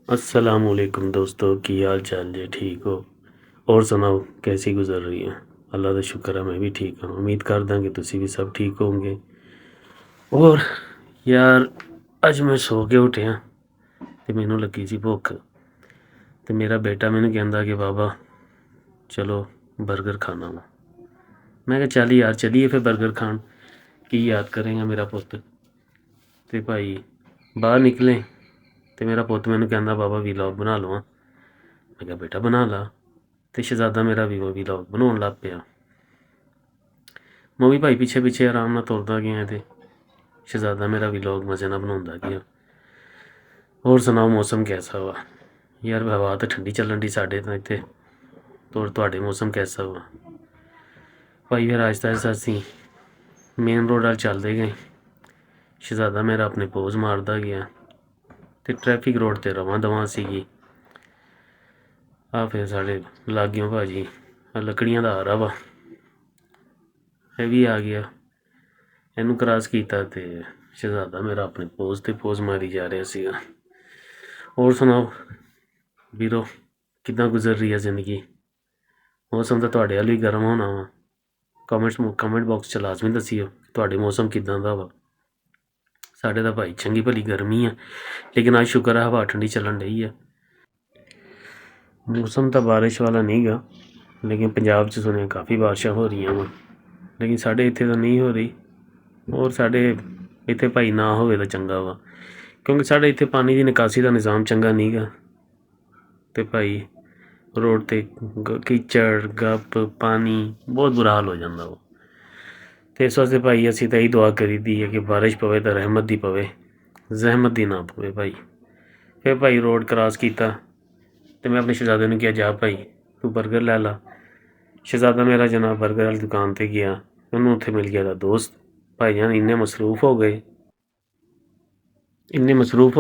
अस्सलामुअलैकुम दोस्तों, की हाल चाल जी? ठीक हो? और सुनाओ कैसी गुजर रही है? अल्लाह का शुक्र है मैं भी ठीक हूँ। उम्मीद करदा कि तुसी भी सब ठीक होंगे। और यार अज मैं सो के उठिया तो मैनू लगी सी भुख, तो मेरा बेटा मैनू कहता कि बाबा चलो बर्गर खाना वा। मैं कहा चल यार चलिए फिर बर्गर खान, की याद करेंगा मेरा पुत। तो भाई बाहर निकले तो मेरा पुत मैनू कहता बाबा वीलॉग बना लो। मैं कहा बेटा बना ला। तो शहजादा मेरा भी वो वीलॉग बनाउण लग पिया। मैं भी भाई पिछे पिछे आराम नाल तुरदा गया तो शहजादा मेरा वीलॉग मजे नाल बनाउंदा गया। और सुनाओ मौसम कैसा हुआ? यार हवा तो ठंडी चलन डी साढ़े तो इत्थे। तो तुहाडे मौसम कैसा हुआ भाई? फिर आहिस्ता आहिस्ता असीं मेन रोड वाल चलते गए। शहजादा मेरा अपने पोज मारदा गया तो ट्रैफिक रोड ते रवां दवां सीगी। आ फिर साढ़े लाग्गियों भाजी लकड़ियां दा आ रहा वा, यह भी आ गया। इनू क्रॉस किया तो शहजादा मेरा अपने पोज ते पोज मारी जा रहा सीगा। और सुनाओ वीरो, किद्दां गुजर रही है जिंदगी? मौसम तो तुहाडे वाल भी गर्म होना वा। कमेंट बॉक्स च लाजमी दस्सिओ तुहाडे मौसम किद्दां दा वा। साढ़े तो भाई चंगी भली गर्मी है, लेकिन अज शुक्र है हवा ठंडी चलन डई है। मौसम तो बारिश वाला नहीं गा, लेकिन पंजाब च सुनिया काफ़ी बारिशां हो रही वा, लेकिन साढ़े इत्थे तो नहीं हो रही। और साढ़े इत्थे भाई ना होवे तो चंगा वा, क्योंकि साढ़े इत्थे पानी की निकासी का निज़ाम चंगा नहीं गा। तो भाई रोड ते कीचड़ गप पानी बहुत बुरा हाल हो जाता वो। तो इस वास्ते भाई असीं तो यही दुआ करी दी है कि बारिश पवे तो रहमत दी पवे, जहमत दी ना पवे भाई। फिर भाई रोड क्रॉस किया तो मैं अपने शहजादे ने कहा जा भाई तू बर्गर लै ला। शहजादा मेरा जनाब बर्गर वाली दुकान पर गया, उन्होंने उत्थे मिल गया था दोस्त। भाईजान इन्ने मसरूफ हो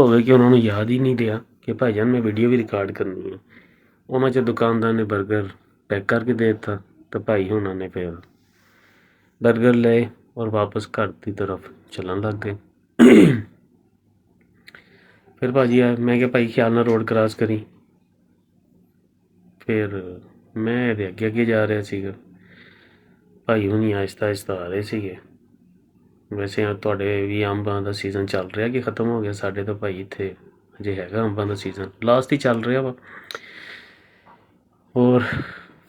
गए कि उन्होंने याद ही नहीं दिया कि भाईजान मैं वीडियो भी रिकॉर्ड करनी है। उन्होंने जो दुकानदार ने बर्गर पैक करके दे दिता, तो भाई उन्होंने फिर बर्गर ले और वापस घर की तरफ चलन लग गए। फिर भाजी आया, मैं क्या भाई ख्याल ना रोड क्रॉस करी। फिर मैं अगे अगे जा रहा सीगा, भाई हुणी आहिस्ता आहिस्ता आ रहे सीगे। वैसे तुहाडे भी अंबां का सीजन चल रहा कि खत्म हो गया? साढ़े तो भाई इत्थे अजे हैगा अंबां का सीजन, लास्ट ही चल रहा वा। और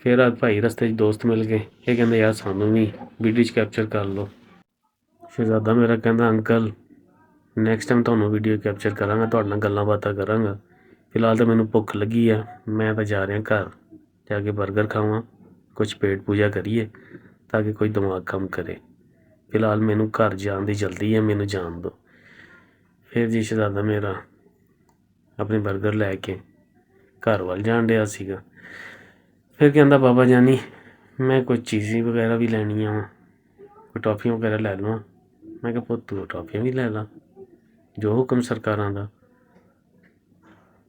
फिर आज भाई रस्ते दोस्त मिल गए, ये कहते यार सानू भी वीडियो कैप्चर कर लो। शहजादा मेरा कहता अंकल नैक्सट टाइम तुहानू वीडियो कैप्चर करांगा, तुहाडे नाल गल्लां बातां करांगा। फिलहाल तो मैनू भुख लगी है, मैं तो जा रहा घर जाके बर्गर खावां, कुछ पेट पूजा करिए ताकि कोई दिमाग काम करे। फिलहाल मैनू घर जाने की जल्दी है, मैनू जान दो। फिर जी शहजादा मेरा अपने बर्गर लैके घर वाल जान डया सीगा। फिर कहता बाबा जानी मैं कुछ चीज़ें वगैरह भी लैनियां वा, कोई टॉफियां वगैरह लै लवां। मैं कहा पुत्त तू टॉफियां भी लै ला, जो हुक्म सरकारां दा।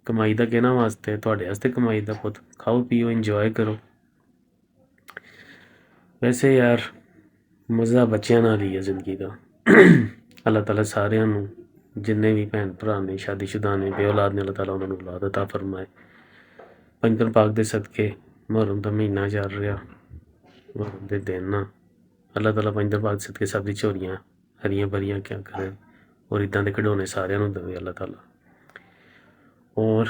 कमाई दा किहना वास्ते? तुहाडे वास्ते कमाई दा पुत्त, खाओ पियो इंजॉय करो। वैसे यार मज़ा बच्चों नाल ही है जिंदगी का। अल्लाह ताला सारिਆਂ ਨੂੰ जिन्ने भी भैन भरा ने शादीशुदा ने बे औलाद ने, अल्लाह ताला उन्होंने औलाद अता फरमाए। पंजन पाक दे सदके मुहर्रम का महीना चल रहा, मुहर्रम के दिन ना अल्लाह ताला पंजन पाक सदके सब दी झोलियां हरियां भरियां क्या करे, और इदां दे खिडौने सारिਆਂ ਨੂੰ देवे अल्लाह ताला। और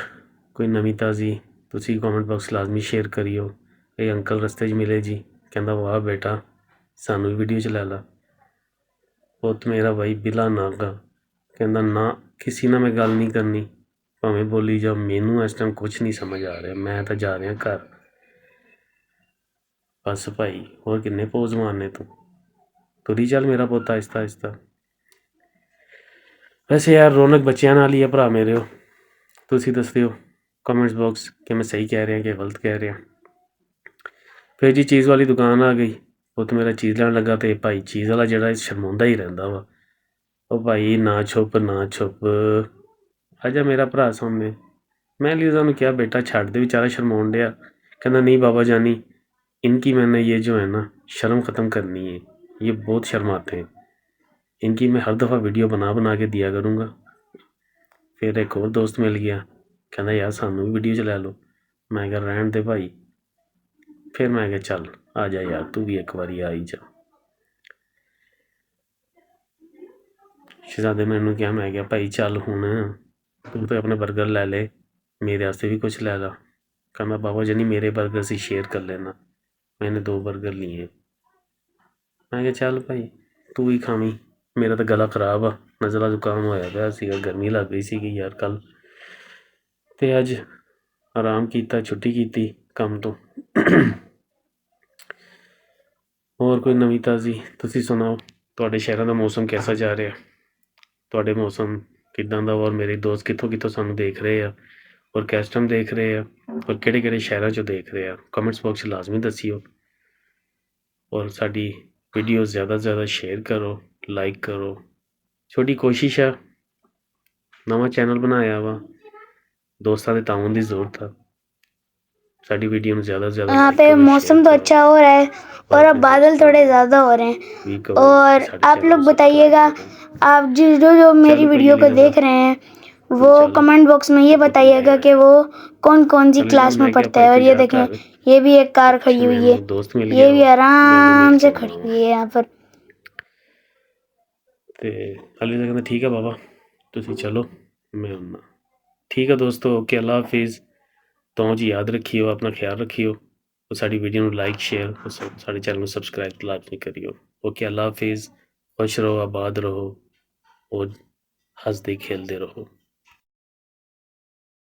कोई नवी ताज़ी तुसी कॉमेंट बॉक्स लाजमी शेयर करियो। ये अंकल रस्ते मिले जी, कहता वाह बेटा सानू भी वीडियो च लै ला। पुत्त मेरा भाई बिला नागा कहता ना किसी ना मैं गल नहीं करनी, भावें बोली जाओ, मैनू इस टाइम कुछ नहीं समझ आ रहा, मैं तो जा रहा घर। बस भाई और किन्ने पोज मारने तू, तुरी चल मेरा पुत्त आहिस्ता आहिस्ता। वैसे यार रौनक बच्चों नाल ही है भरा मेरे हो। तुसी दस दिओ कमेंट्स बॉक्स कि मैं सही कह रहा कि गलत कह रहा। फिर जी चीज़ वाली दुकान आ गई, पुत्त मेरा चीज़ लैन लगा तो भाई चीज़ वाला जरा शर्माउंदा ही रहिंदा वा। ओ भाई ना छुप ना छुप, आजा मेरा भरा सामने। मैं लिज़ा ने कहा बेटा छੱਡ दे, बेचारा शर्माउन डया। कहना नहीं बाबा जानी, इनकी मैंने ये जो है ना शर्म ख़त्म करनी है, ये बहुत शर्माते हैं, इनकी मैं हर दफ़ा वीडियो बना बना के दिया करूँगा। फिर एक और दोस्त मिल गया, ਕਹਿੰਦਾ ਯਾਰ ਸਾਨੂੰ ਵੀ ਵੀਡੀਓ 'ਚ ਲੈ ਲਓ। ਮੈਂ ਕਿਹਾ ਰਹਿਣ ਦੇ ਭਾਈ। ਫਿਰ ਮੈਂ ਕਿਹਾ ਚੱਲ ਆ ਜਾ ਯਾਰ, ਤੂੰ ਵੀ ਇੱਕ ਵਾਰੀ ਆ ਹੀ ਜਾ। ਸ਼ਹਿਜ਼ਾਦੇ ਨੇ ਮੈਨੂੰ ਕਿਹਾ, ਮੈਂ ਕਿਹਾ ਭਾਈ ਚੱਲ ਹੁਣ ਤੂੰ ਤਾਂ ਆਪਣੇ ਬਰਗਰ ਲੈ ਲੈ, ਮੇਰੇ ਵਾਸਤੇ ਵੀ ਕੁਛ ਲੈ ਲਾ। ਕਹਿੰਦਾ ਬਾਬਾ ਜੀ ਨਹੀਂ, ਮੇਰੇ ਬਰਗਰ ਸੀ ਸ਼ੇਅਰ ਕਰ ਲੈਣਾ। ਮੈंने 2 ਬਰਗਰ लिए। ਮੈਂ ਕਿਹਾ ਚੱਲ ਭਾਈ ਤੂੰ ਹੀ ਖਾਵੀਂ, ਮੇਰਾ ਤਾਂ ਗਲਾ ਖਰਾਬ ਆ, ਨਜ਼ਲਾ ਜ਼ੁਕਾਮ ਹੋਇਆ ਪਿਆ ਸੀਗਾ, ਗਰਮੀ ਲੱਗ ਗਈ ਸੀਗੀ ਯਾਰ ਕੱਲ੍ਹ। ਅਤੇ ਅੱਜ ਆਰਾਮ ਕੀਤਾ, ਛੁੱਟੀ ਕੀਤੀ ਕੰਮ ਤੋਂ। ਹੋਰ ਕੋਈ ਨਵੀਂ ਤਾਜ਼ੀ ਤੁਸੀਂ ਸੁਣਾਓ, ਤੁਹਾਡੇ ਸ਼ਹਿਰਾਂ ਦਾ ਮੌਸਮ ਕੈਸਾ ਜਾ ਰਿਹਾ? ਤੁਹਾਡੇ ਮੌਸਮ ਕਿੱਦਾਂ ਦਾ? ਔਰ ਮੇਰੇ ਦੋਸਤ ਕਿੱਥੋਂ ਕਿੱਥੋਂ ਸਾਨੂੰ ਦੇਖ ਰਹੇ ਆ, ਔਰ ਕਿਸ ਟਾਈਮ ਦੇਖ ਰਹੇ ਆ, ਔਰ ਕਿਹੜੇ ਕਿਹੜੇ ਸ਼ਹਿਰਾਂ 'ਚੋਂ ਦੇਖ ਰਹੇ ਆ? ਕਮੈਂਟਸ ਬਾਕਸ 'ਚ ਲਾਜ਼ਮੀ ਦੱਸਿਓ। ਔਰ ਸਾਡੀ ਵੀਡੀਓ ਜ਼ਿਆਦਾ ਤੋਂ ਜ਼ਿਆਦਾ ਸ਼ੇਅਰ ਕਰੋ, ਲਾਈਕ ਕਰੋ। ਛੋਟੀ ਕੋਸ਼ਿਸ਼ ਆ, ਨਵਾਂ ਚੈਨਲ ਬਣਾਇਆ ਵਾ, ਦੋਸਤਾਂ ਦੇ ਤਾਉਨ ਦੀ ਜ਼रूरत ਆ। साड़ी वीडियो में ज़्यादा से ज़्यादा यहाँ पे मौसम तो अच्छा हो रहा है और अब बादल थोड़े ज़्यादा हो रहे हैं। और आप लोग बताइएगा, आप जो मेरी वीडियो को देख रहे हैं वो कमेंट बॉक्स में ये बताइएगा कि वो कौन कौन सी क्लास में पढ़ता है। और ये देखें, ये भी एक कार खड़ी हुई है, ये भी आराम से खड़ी हुई है यहाँ पर। हाले तक ठीक है बाबा, तुसी चलो मैं आना। ठीक है दोस्तों, ओके, अल्लाह हाफिज़। तो जी याद रखियो, अपना ख्याल रखियो, और साड़ी वीडियो में लाइक शेयर और साढ़े चैनल में सबसक्राइब लाजमी करियो। ओके, अल्लाह हाफिज़। खुश रहो, आबाद रहो और हंसते खेलते रहो।